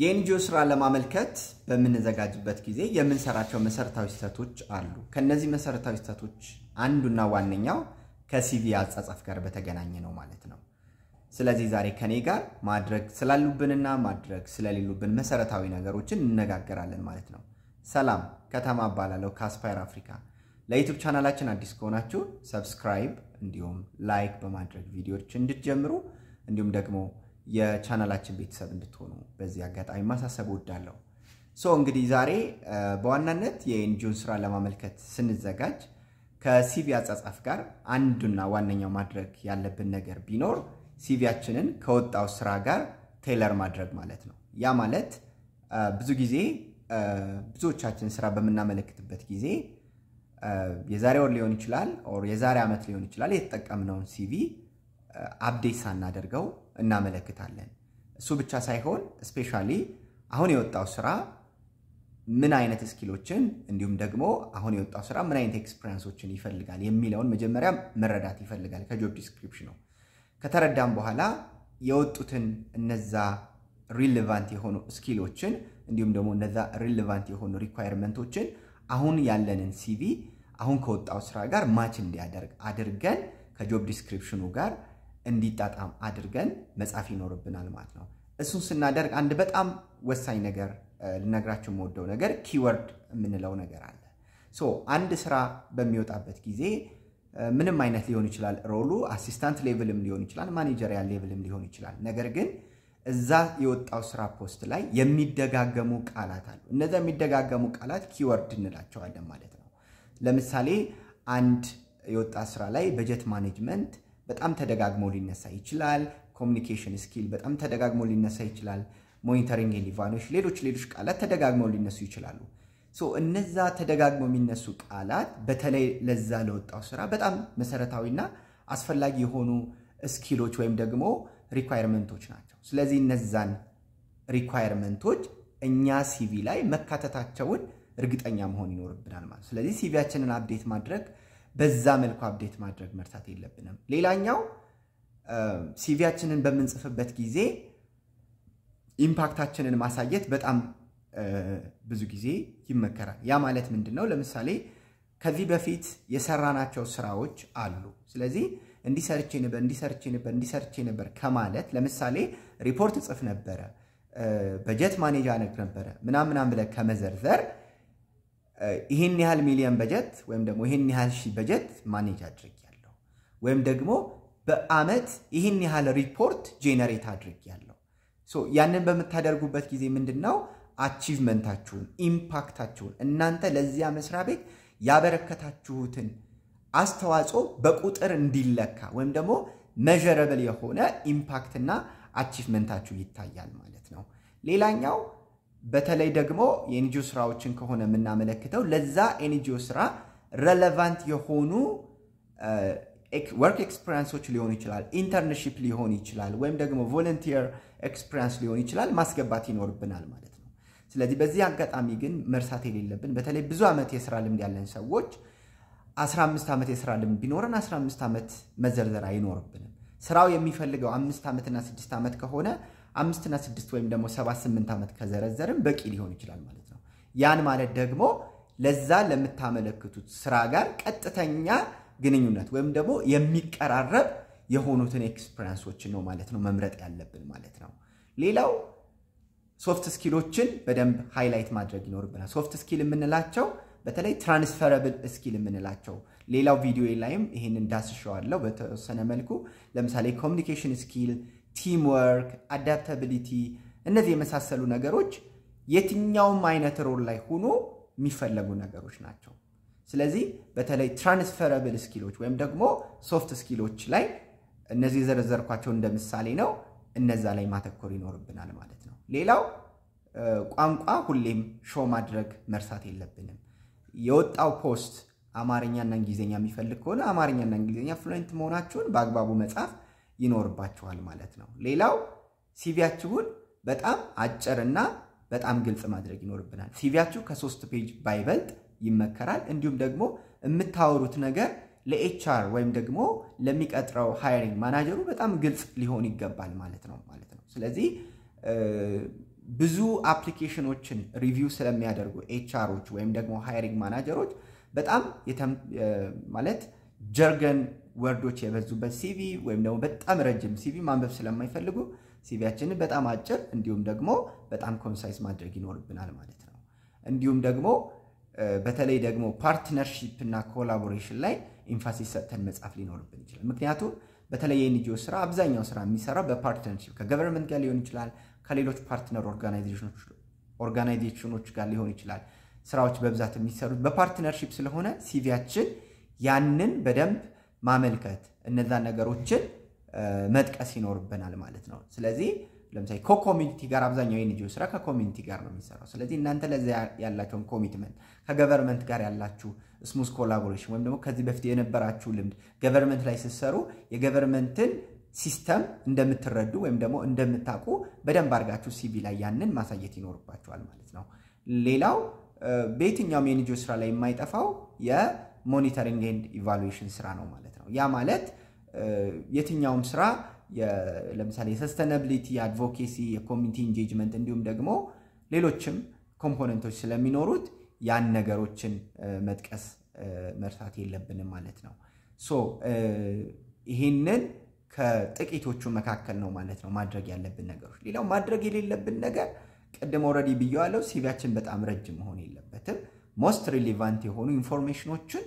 የኤንጂኦ ስራ ለማመልከት በምንዘጋጅበት ጊዜ የምንሰራቸው መሰረታዊ ስህተቶች አሉ። ከነዚህ መሰረታዊ ስህተቶች አንዱና ዋነኛው ከሲቪ አጻጻፍ ጋር በተገናኘ ነው ማለት ነው። ስለዚህ ዛሬ ከኔ ጋር ማድረግ ስላሉብንና ማድረግ ስለሌሉብን መሰረታዊ ነገሮችን እንነጋገራለን ማለት ነው። ሰላም ከተማ ባላለው ካስፓየር አፍሪካ ለዩቲዩብ ቻናላችን አዲስ ከሆናችሁ ሰብስክራይብ እንዲሁም ላይክ በማድረግ ቪዲዮዎችን እንድትጀምሩ እንዲሁም ደግሞ የቻናላችን ቤተሰብ እንድትሆኑ በዚህ አጋጣሚ ማሳሰብ ወዳለሁ። እንግዲህ ዛሬ በዋናነት የኤንጂኦ ስራ ለማመልከት ስንዘጋጅ ከሲቪ አጻጻፍ ጋር አንዱና ዋነኛው ማድረግ ያለብን ነገር ቢኖር ሲቪያችንን ከወጣው ስራ ጋር ቴለር ማድረግ ማለት ነው። ያ ማለት ብዙ ጊዜ ብዙዎቻችን ስራ በመናመለክትበት ጊዜ የዛሬ ወር ሊሆን ይችላል ኦር የዛሬ አመት ሊሆን ይችላል የተጠቀምነውን ሲቪ አፕዴት ሳናደርገው እናመለክታለን። እሱ ብቻ ሳይሆን ስፔሻሊ አሁን የወጣው ስራ ምን አይነት ስኪሎችን እንዲሁም ደግሞ አሁን የወጣው ስራ ምን አይነት ኤክስፒሪየንሶችን ይፈልጋል የሚለውን መጀመሪያ መረዳት ይፈልጋል ከጆብ ዲስክሪፕሽኑ። ከተረዳም በኋላ የወጡትን እነዛ ሪሌቫንት የሆኑ ስኪሎችን እንዲሁም ደግሞ እነዛ ሪሌቫንት የሆኑ ሪኳየርመንቶችን አሁን ያለንን ሲቪ አሁን ከወጣው ስራ ጋር ማች እንዲያደርግ አድርገን ከጆብ ዲስክሪፕሽኑ ጋር እንዲጣጣም አድርገን መጻፍ ይኖርብናል ማለት ነው። እሱን ስናደርግ አንድ በጣም ወሳኝ ነገር ልነግራችሁ የምወደው ነገር ኪወርድ የምንለው ነገር አለ። አንድ ስራ በሚወጣበት ጊዜ ምንም አይነት ሊሆን ይችላል ሮሉ አሲስታንት ሌቭልም ሊሆን ይችላል ማኔጀሪያል ሌቭልም ሊሆን ይችላል። ነገር ግን እዛ የወጣው ስራ ፖስት ላይ የሚደጋገሙ ቃላት አሉ። እነዛ የሚደጋገሙ ቃላት ኪወርድ እንላቸዋለን ማለት ነው። ለምሳሌ አንድ የወጣ ስራ ላይ በጀት ማኔጅመንት በጣም ተደጋግሞ ሊነሳ ይችላል። ኮሙኒኬሽን ስኪል በጣም ተደጋግሞ ሊነሳ ይችላል። ሞኒተሪንግ ኤንድ ኢቫሉዌሽን ሌሎች ቃላት ተደጋግሞ ሊነሱ ይችላሉ። እነዛ ተደጋግሞ የሚነሱ ቃላት በተለይ ለዛ ለወጣው ስራ በጣም መሰረታዊና አስፈላጊ የሆኑ ስኪሎች ወይም ደግሞ ሪኳየርመንቶች ናቸው። ስለዚህ እነዛን ሪኳየርመንቶች እኛ ሲቪ ላይ መካተታቸውን እርግጠኛ መሆን ይኖርብናል ማለት። ስለዚህ ሲቪያችንን አፕዴት ማድረግ በዛ መልኩ አፕዴት ማድረግ መርሳት የለብንም። ሌላኛው ሲቪያችንን በመንጽፍበት ጊዜ ኢምፓክታችንን ማሳየት በጣም ብዙ ጊዜ ይመከራል። ያ ማለት ምንድነው? ለምሳሌ ከዚህ በፊት የሰራናቸው ስራዎች አሉ። ስለዚህ እንዲሰርቼ ነበር ከማለት ለምሳሌ ሪፖርት ጽፍ ነበር፣ በጀት ማኔጅ አነግ ነበር ምናምን ብለ ከመዘርዘር ይሄን ያህል ሚሊዮን በጀት ወይም ደግሞ ይሄን ያህል ሺህ በጀት ማኔጅ አድርጌያለሁ ወይም ደግሞ በአመት ይሄን ያህል ሪፖርት ጄነሬት አድርጌያለሁ። ያንን በመታደርጉበት ጊዜ ምንድነው አቺቭመንታችሁን ኢምፓክታችሁን እናንተ ለዚያ መስሪያ ቤት ያበረከታችሁትን አስተዋጽኦ በቁጥር እንዲለካ ወይም ደግሞ ሜዠረብል የሆነ ኢምፓክትና አቺቭመንታችሁ ይታያል ማለት ነው። ሌላኛው በተለይ ደግሞ የኤንጂኦ ስራዎችን ከሆነ የምናመለክተው ለዛ ኤንጂኦ ስራ ሬሌቫንት የሆኑ ወርክ ኤክስፒሪየንሶች ሊሆኑ ይችላል፣ ኢንተርንሺፕ ሊሆን ይችላል ወይም ደግሞ ቮለንቲር ኤክስፒሪየንስ ሊሆን ይችላል ማስገባት ይኖርብናል ማለት ነው። ስለዚህ በዚህ አጋጣሚ ግን መርሳት የሌለብን በተለይ ብዙ አመት የስራ ልምድ ያለን ሰዎች 15 አመት የስራ ልምድ ቢኖረን 15 አመት መዘርዘር አይኖርብንም። ስራው የሚፈልገው 5 አመትና 6 አመት ከሆነ 5 እና 6 ወይም ደግሞ 7-8 አመት ከዘረዘርን በቂ ሊሆን ይችላል ማለት ነው። ያን ማለት ደግሞ ለዛ ለምታመለክቱት ስራ ጋር ቀጥተኛ ግንኙነት ወይም ደግሞ የሚቀራረብ የሆኑትን ኤክስፒሪየንሶችን ነው ማለት ነው መምረጥ ያለብን ማለት ነው። ሌላው ሶፍት ስኪሎችን በደንብ ሃይላይት ማድረግ ይኖርብናል። ሶፍት ስኪል የምንላቸው በተለይ ትራንስፈረብል ስኪል የምንላቸው ሌላው ቪዲዮ ላይም ይሄንን ዳስሻለሁ በተወሰነ መልኩ። ለምሳሌ ኮሙኒኬሽን ስኪል፣ ቲም ወርክ፣ አዳፕታቢሊቲ እነዚህ የመሳሰሉ ነገሮች የትኛውም አይነት ሮል ላይ ሆኖ የሚፈለጉ ነገሮች ናቸው። ስለዚህ በተለይ ትራንስፈረብል ስኪሎች ወይም ደግሞ ሶፍት ስኪሎች ላይ እነዚህ ዘርዘርኳቸው እንደምሳሌ ነው። እነዛ ላይ ማተኮር ይኖርብናል ማለት ነው። ሌላው ቋንቋ ሁሌም ሾው ማድረግ መርሳት የለብንም። የወጣው ፖስት አማርኛና እንግሊዘኛ የሚፈልግ ከሆነ አማርኛና እንግሊዘኛ ፍሉዌንት መሆናችሁን በአግባቡ መጻፍ ይኖርባችኋል ማለት ነው። ሌላው ሲቪያችሁን በጣም አጭርና በጣም ግልጽ ማድረግ ይኖርብናል። ሲቪያችሁ ከ3 ፔጅ ባይበልጥ ይመከራል። እንዲሁም ደግሞ የምታወሩት ነገር ለኤችአር ወይም ደግሞ ለሚቀጥረው ሃይሪንግ ማናጀሩ በጣም ግልጽ ሊሆን ይገባል ማለት ነው። ስለዚህ ብዙ አፕሊኬሽኖችን ሪቪው ስለሚያደርጉ ኤችአሮች ወይም ደግሞ ሃይሪንግ ማናጀሮች በጣም ማለት ጀርገን ወርዶች የበዙበት ሲቪ ወይም ደግሞ በጣም ረጅም ሲቪ ማንበብ ስለማይፈልጉ ሲቪያችንን በጣም አጭር እንዲሁም ደግሞ በጣም ኮንሳይዝ ማድረግ ይኖርብናል ማለት ነው። እንዲሁም ደግሞ በተለይ ደግሞ ፓርትነርሺፕ እና ኮላቦሬሽን ላይ ኢንፋሲስ ሰጥተን መጻፍ ሊኖርብን ይችላል። ምክንያቱም በተለይ የኤንጂኦ ስራ አብዛኛው ስራ የሚሰራው በፓርትነርሺፕ ከገቨርንመንት ጋር ሊሆን ይችላል፣ ከሌሎች ፓርትነር ኦርጋናይዜሽኖች ጋር ሊሆን ይችላል። ስራዎች በብዛት የሚሰሩት በፓርትነርሺፕ ስለሆነ ሲቪያችን ያንን በደንብ ማመልከት እነዛን ነገሮችን መጥቀስ ይኖርብናል ማለት ነው። ስለዚህ ለምሳሌ ኮሚኒቲ ጋር አብዛኛው የኤንጂኦ ስራ ከኮሚኒቲ ጋር ነው የሚሰራው። ስለዚህ እናንተ ለዛ ያላችሁን ኮሚትመንት ከገቨርንመንት ጋር ያላችሁ ስሙዝ ኮላቦሬሽን ወይም ደግሞ ከዚህ በፊት የነበራችሁ ልምድ ገቨርንመንት ላይ ስትሰሩ የገቨርንመንትን ሲስተም እንደምትረዱ ወይም ደግሞ እንደምታውቁ በደንብ አድርጋችሁ ሲቪ ላይ ያንን ማሳየት ይኖርባችኋል ማለት ነው። ሌላው በየትኛውም የኤንጂኦ ስራ ላይ የማይጠፋው የሞኒተሪንግ ኤንድ ኢቫሉዌሽን ስራ ነው ማለት ነው። ያ ማለት የትኛውም ስራ ለምሳሌ ሰስተናቢሊቲ፣ አድቮኬሲ፣ የኮሚኒቲ ኢንጌጅመንት እንዲሁም ደግሞ ሌሎችም ኮምፖነንቶች ስለሚኖሩት ያን ነገሮችን መጥቀስ መርሳት የለብንም ማለት ነው። ይሄንን ከጥቂቶቹ መካከል ነው ማለት ነው ማድረግ ያለብን ነገሮች። ሌላው ማድረግ የሌለብን ነገር ቀደም ኦሬዲ ብያለሁ፣ ሲቪያችን በጣም ረጅም መሆን የለበትም። ሞስት ሪሌቫንት የሆኑ ኢንፎርሜሽኖችን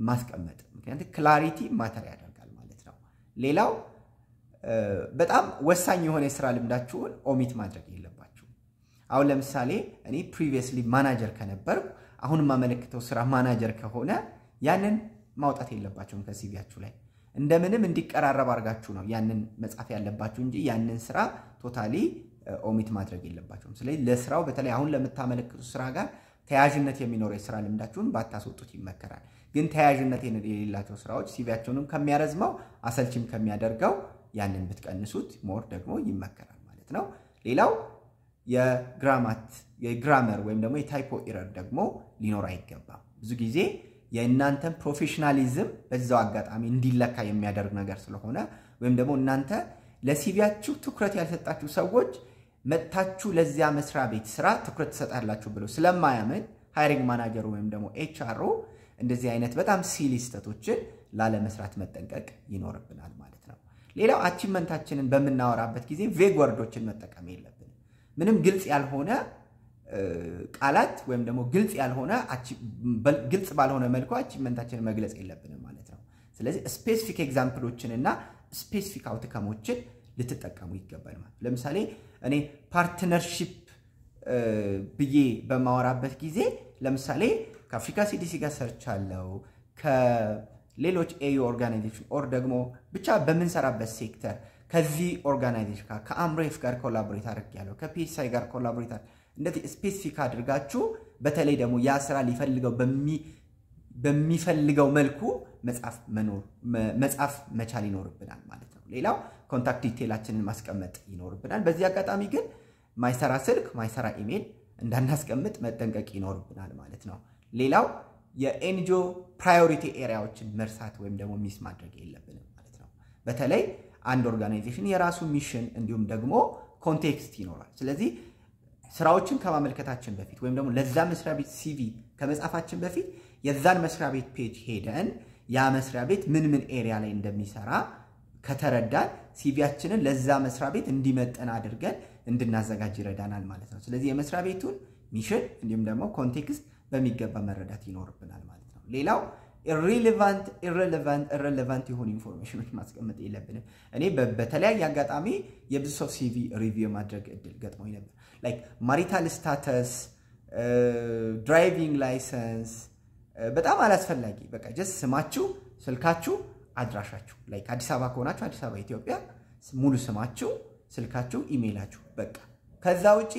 ማስቀመጥ፣ ምክንያቱም ክላሪቲ ማተር ያደርጋል ማለት ነው። ሌላው በጣም ወሳኝ የሆነ የስራ ልምዳችሁን ኦሚት ማድረግ የለባችሁ። አሁን ለምሳሌ እኔ ፕሪቪየስሊ ማናጀር ከነበርኩ አሁን ማመለክተው ስራ ማናጀር ከሆነ ያንን ማውጣት የለባችሁም ከሲቪያችሁ ላይ። እንደምንም እንዲቀራረብ አድርጋችሁ ነው ያንን መጻፍ ያለባችሁ እንጂ ያንን ስራ ቶታሊ ኦሚት ማድረግ የለባችሁም። ስለዚህ ለስራው በተለይ አሁን ለምታመለክቱ ስራ ጋር ተያያዥነት የሚኖረው የስራ ልምዳችሁን ባታስወጡት ይመከራል። ግን ተያያዥነት የሌላቸው ስራዎች ሲቪያችሁንም ከሚያረዝመው አሰልችም ከሚያደርገው ያንን ብትቀንሱት ሞር ደግሞ ይመከራል ማለት ነው። ሌላው የግራመር ወይም ደግሞ የታይፖ ኤረር ደግሞ ሊኖር አይገባም። ብዙ ጊዜ የእናንተን ፕሮፌሽናሊዝም በዛው አጋጣሚ እንዲለካ የሚያደርግ ነገር ስለሆነ ወይም ደግሞ እናንተ ለሲቪያችሁ ትኩረት ያልሰጣችሁ ሰዎች መጥታችሁ ለዚያ መስሪያ ቤት ስራ ትኩረት ትሰጣላችሁ ብሎ ስለማያምን ሃይሪንግ ማናጀር ወይም ደግሞ ኤችአር እንደዚህ አይነት በጣም ሲሊ ስህተቶችን ላለመስራት መጠንቀቅ ይኖርብናል ማለት ነው። ሌላው አቺቭመንታችንን በምናወራበት ጊዜ ቬግ ወርዶችን መጠቀም የለብንም። ምንም ግልጽ ያልሆነ ቃላት ወይም ደግሞ ግልጽ ባልሆነ መልኩ አቺቭመንታችንን መግለጽ የለብንም ማለት ነው። ስለዚህ ስፔሲፊክ ኤግዛምፕሎችን እና ስፔሲፊክ አውትካሞችን ልትጠቀሙ ይገባል ማለት። ለምሳሌ እኔ ፓርትነርሺፕ ብዬ በማወራበት ጊዜ ለምሳሌ ከአፍሪካ ሲዲሲ ጋር ሰርቻለሁ፣ ከሌሎች ኤዩ ኦርጋናይዜሽን ኦር ደግሞ ብቻ በምንሰራበት ሴክተር ከዚህ ኦርጋናይዜሽን ጋር ከአምሬፍ ጋር ኮላቦሬት አድርጌያለሁ፣ ከፒኤስአይ ጋር ኮላቦሬት እንደዚህ ስፔሲፊክ አድርጋችሁ በተለይ ደግሞ ያ ስራ ሊፈልገው በሚፈልገው መልኩ መጻፍ መቻል ይኖርብናል ማለት ነው። ሌላው ኮንታክት ዲቴይላችንን ማስቀመጥ ይኖርብናል። በዚህ አጋጣሚ ግን ማይሰራ ስልክ፣ ማይሰራ ኢሜል እንዳናስቀምጥ መጠንቀቅ ይኖርብናል ማለት ነው። ሌላው የኤንጂኦ ፕራዮሪቲ ኤሪያዎችን መርሳት ወይም ደግሞ ሚስ ማድረግ የለብንም ማለት ነው። በተለይ አንድ ኦርጋናይዜሽን የራሱ ሚሽን እንዲሁም ደግሞ ኮንቴክስት ይኖራል። ስለዚህ ስራዎችን ከማመልከታችን በፊት ወይም ደግሞ ለዛ መስሪያ ቤት ሲቪ ከመጻፋችን በፊት የዛን መስሪያ ቤት ፔጅ ሄደን ያ መስሪያ ቤት ምን ኤሪያ ላይ እንደሚሰራ ከተረዳን ሲቪያችንን ለዛ መስሪያ ቤት እንዲመጠን አድርገን እንድናዘጋጅ ይረዳናል ማለት ነው። ስለዚህ የመስሪያ ቤቱን ሚሽን እንዲሁም ደግሞ ኮንቴክስት በሚገባ መረዳት ይኖርብናል ማለት ነው። ሌላው ኢሬሌቫንት የሆኑ ኢንፎርሜሽኖች ማስቀመጥ የለብንም። እኔ በተለያየ አጋጣሚ የብዙ ሰው ሲቪ ሪቪው ማድረግ እድል ገጥሞኝ ነበር። ላይክ ማሪታል ስታተስ፣ ድራይቪንግ ላይሰንስ በጣም አላስፈላጊ በቃ ጀስት ስማችሁ፣ ስልካችሁ፣ አድራሻችሁ ላይክ አዲስ አበባ ከሆናችሁ አዲስ አበባ ኢትዮጵያ ሙሉ ስማችሁ፣ ስልካችሁ፣ ኢሜይላችሁ በቃ። ከዛ ውጪ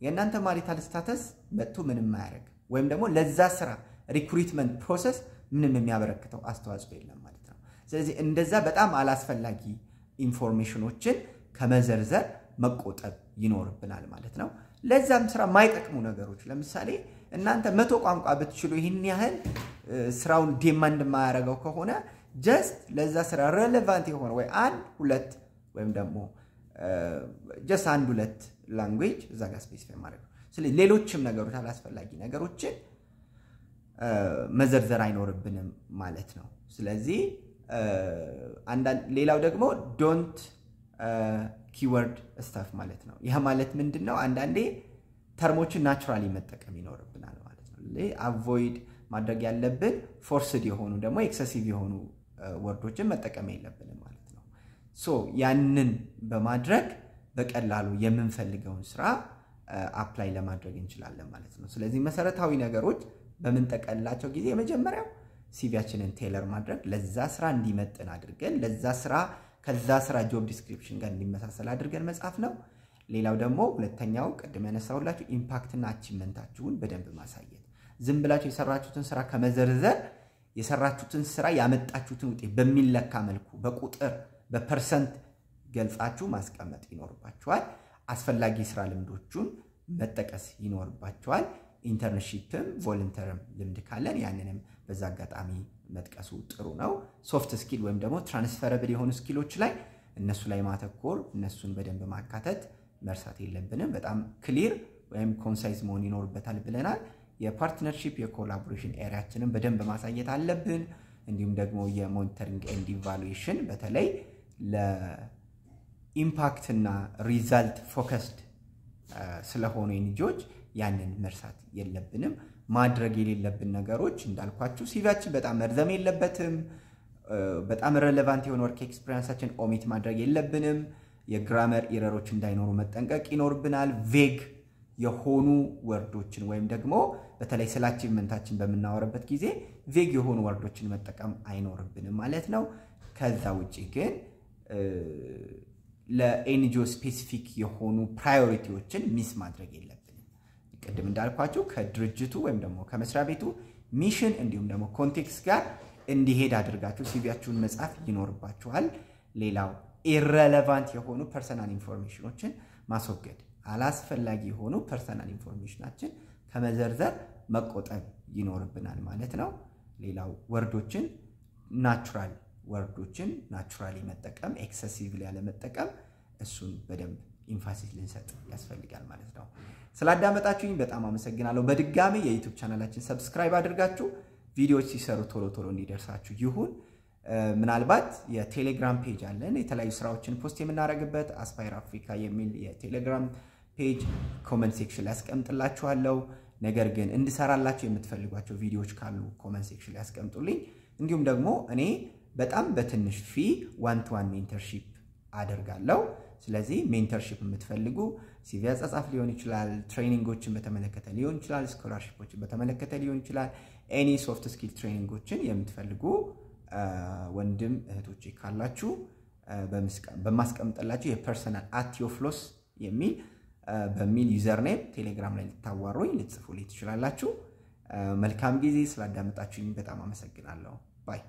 የእናንተ ማሪታል ስታተስ መጥቶ ምንም ማያደርግ ወይም ደግሞ ለዛ ስራ ሪክሩትመንት ፕሮሰስ ምንም የሚያበረክተው አስተዋጽኦ የለም ማለት ነው። ስለዚህ እንደዛ በጣም አላስፈላጊ ኢንፎርሜሽኖችን ከመዘርዘር መቆጠብ ይኖርብናል ማለት ነው። ለዛም ስራ ማይጠቅሙ ነገሮች ለምሳሌ እናንተ 100 ቋንቋ ብትችሉ ይሄን ያህል ስራውን ዲማንድ ማያረጋው ከሆነ ጀስት ለዛ ስራ ሬሌቫንት የሆነ ወይ 1-2 ወይም ደግሞ ጀስት 1-2 ላንጉዌጅ እዛ ጋር ስፔሲፋይ ማድረግ ነው። ስለዚህ ሌሎችም ነገሮች አላስፈላጊ ነገሮችን መዘርዘር አይኖርብንም ማለት ነው። ስለዚህ ሌላው ደግሞ ዶንት ኪወርድ ስታፍ ማለት ነው። ይሄ ማለት ምንድነው? አንዳንዴ ተርሞችን ናቹራሊ መጠቀም ይኖርብናል ማለት ነው። አቮይድ ማድረግ ያለብን ፎርስድ የሆኑ ደግሞ ኤክሰሲቭ የሆኑ ወርዶችን መጠቀም የለብንም ማለት ነው። ሶ ያንን በማድረግ በቀላሉ የምንፈልገውን ስራ አፕላይ ለማድረግ እንችላለን ማለት ነው። ስለዚህ መሰረታዊ ነገሮች በመንጠቀላቸው ጊዜ የመጀመሪያው ሲቪያችንን ቴለር ማድረግ ለዛ ስራ እንዲመጥን አድርገን ለዛ ስራ ከዛ ስራ ጆብ ዲስክሪፕሽን ጋር እንዲመሳሰል አድርገን መጻፍ ነው። ሌላው ደግሞ ሁለተኛው ቀደም ያነሳውላችሁ ኢምፓክት እና አቺቭመንታችሁን በደንብ ማሳየት። ዝም ብላችሁ የሰራችሁትን ስራ ከመዘርዘር የሰራችሁትን ስራ ያመጣችሁትን ውጤት በሚለካ መልኩ በቁጥር በፐርሰንት ገልጻችሁ ማስቀመጥ ይኖርባችኋል። አስፈላጊ ስራ ልምዶቹን መጠቀስ ይኖርባችኋል። ኢንተርንሺፕም ቮለንተርም ልምድ ካለን ያንንም በዛ አጋጣሚ መጥቀሱ ጥሩ ነው። ሶፍት ስኪል ወይም ደግሞ ትራንስፈረብል የሆኑ ስኪሎች ላይ እነሱ ላይ ማተኮር እነሱን በደንብ ማካተት መርሳት የለብንም። በጣም ክሊር ወይም ኮንሳይዝ መሆን ይኖርበታል ብለናል። የፓርትነርሺፕ የኮላቦሬሽን ኤሪያችንን በደንብ ማሳየት አለብን። እንዲሁም ደግሞ የሞኒተሪንግ ኤንድ ኢቫሉዌሽን በተለይ ለኢምፓክት እና ሪዛልት ፎከስድ ስለሆኑ ኤንጂኦዎች ያንን መርሳት የለብንም። ማድረግ የሌለብን ነገሮች እንዳልኳችሁ ሲቪያችን በጣም መርዘም የለበትም። በጣም ሬሌቫንት የሆነ ወርክ ኤክስፒሪየንሳችን ኦሚት ማድረግ የለብንም። የግራመር ኤረሮች እንዳይኖሩ መጠንቀቅ ይኖርብናል። ቬግ የሆኑ ወርዶችን ወይም ደግሞ በተለይ ስለ አቺቭመንታችን በመናወርበት ጊዜ ቬግ የሆኑ ወርዶችን መጠቀም አይኖርብንም ማለት ነው። ከዛ ውጪ ግን ለኤንጂኦ ስፔሲፊክ የሆኑ ፕራዮሪቲዎችን ሚስ ማድረግ የለብንም። ቅድም እንዳልኳችሁ ከድርጅቱ ወይም ደግሞ ከመስሪያ ቤቱ ሚሽን እንዲሁም ደግሞ ኮንቴክስት ጋር እንዲሄድ አድርጋችሁ ሲቪያችሁን መጻፍ ይኖርባችኋል። ሌላው ኢሬሌቫንት የሆኑ ፐርሰናል ኢንፎርሜሽኖችን ማስወገድ፣ አላስፈላጊ የሆኑ ፐርሰናል ኢንፎርሜሽናችን ከመዘርዘር መቆጠብ ይኖርብናል ማለት ነው። ሌላው ወርዶችን ናቹራሊ መጠቀም ኤክሰሲቭሊ ያለ መጠቀም እሱን በደንብ ኢንፋሲስ ልንሰጥ ያስፈልጋል ማለት ነው። ስላዳመጣችሁኝ በጣም አመሰግናለሁ። በድጋሚ የዩቲዩብ ቻናላችን ሰብስክራይብ አድርጋችሁ ቪዲዮዎች ሲሰሩ ቶሎ እንዲደርሳችሁ ይሁን። ምናልባት የቴሌግራም ፔጅ አለን የተለያዩ ስራዎችን ፖስት የምናደርግበት አስፓየር አፍሪካ የሚል የቴሌግራም ፔጅ ኮሜንት ሴክሽን ላይ አስቀምጥላችኋለሁ። ነገር ግን እንድሰራላችሁ የምትፈልጓቸው ቪዲዮዎች ካሉ ኮሜንት ሴክሽን ላይ አስቀምጡልኝ። እንዲሁም ደግሞ እኔ በጣም በትንሽ ፊ ዋን ቱ ዋን ሜንተርሺፕ አደርጋለሁ። ስለዚህ ሜንተርሺፕ የምትፈልጉ ሲቪ አጻጻፍ ሊሆን ይችላል፣ ትሬኒንጎችን በተመለከተ ሊሆን ይችላል፣ ስኮላርሺፖችን በተመለከተ ሊሆን ይችላል፣ ኤኒ ሶፍት ስኪል ትሬኒንጎችን የምትፈልጉ ወንድም እህቶቼ ካላችሁ በማስቀምጥላችሁ የፐርሰናል @ቴዎፍሎስ በሚል ዩዘር ኔም ቴሌግራም ላይ ልታዋሩኝ ልትጽፉልኝ ትችላላችሁ። መልካም ጊዜ። ስላዳመጣችሁኝ በጣም አመሰግናለሁ። ባይ